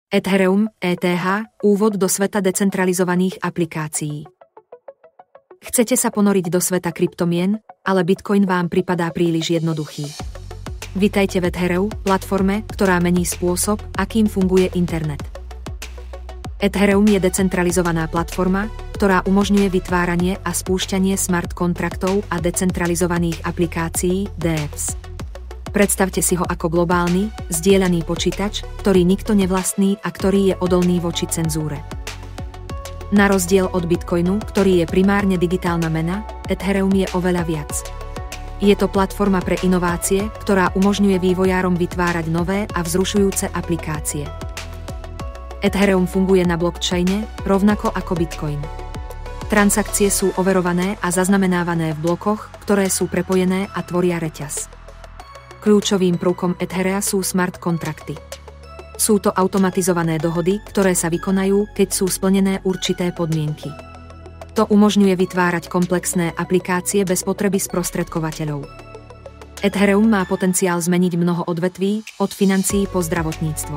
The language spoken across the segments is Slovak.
Ethereum, ETH, úvod do sveta decentralizovaných aplikácií. Chcete sa ponoriť do sveta kryptomien, ale Bitcoin vám pripadá príliš jednoduchý. Vitajte v Ethereum, platforme, ktorá mení spôsob, akým funguje internet. Ethereum je decentralizovaná platforma, ktorá umožňuje vytváranie a spúšťanie smart kontraktov a decentralizovaných aplikácií, DEPs. Predstavte si ho ako globálny, zdieľaný počítač, ktorý nikto nevlastní a ktorý je odolný voči cenzúre. Na rozdiel od Bitcoinu, ktorý je primárne digitálna mena, Ethereum je oveľa viac. Je to platforma pre inovácie, ktorá umožňuje vývojárom vytvárať nové a vzrušujúce aplikácie. Ethereum funguje na blockchaine, rovnako ako Bitcoin. Transakcie sú overované a zaznamenávané v blokoch, ktoré sú prepojené a tvoria reťaz. Kľúčovým prvkom Etherea sú smart kontrakty. Sú to automatizované dohody, ktoré sa vykonajú, keď sú splnené určité podmienky. To umožňuje vytvárať komplexné aplikácie bez potreby sprostredkovateľov. Ethereum má potenciál zmeniť mnoho odvetví, od financií po zdravotníctvo.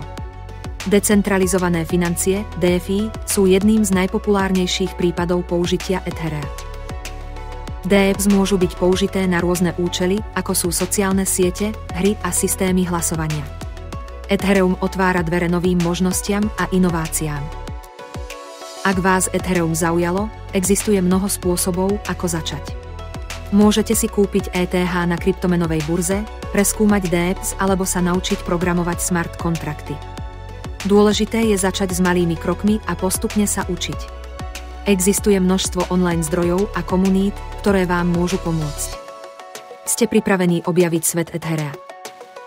Decentralizované financie, DeFi, sú jedným z najpopulárnejších prípadov použitia Etherea. DEPs môžu byť použité na rôzne účely, ako sú sociálne siete, hry a systémy hlasovania. Ethereum otvára dvere novým možnostiam a inováciám. Ak vás Ethereum zaujalo, existuje mnoho spôsobov, ako začať. Môžete si kúpiť ETH na kryptomenovej burze, preskúmať DEPs alebo sa naučiť programovať smart kontrakty. Dôležité je začať s malými krokmi a postupne sa učiť. Existuje množstvo online zdrojov a komunít, ktoré vám môžu pomôcť. Ste pripravení objaviť svet Etherea?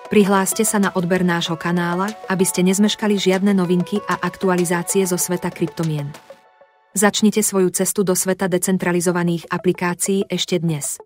Prihláste sa na odber nášho kanála, aby ste nezmeškali žiadne novinky a aktualizácie zo sveta kryptomien. Začnite svoju cestu do sveta decentralizovaných aplikácií ešte dnes.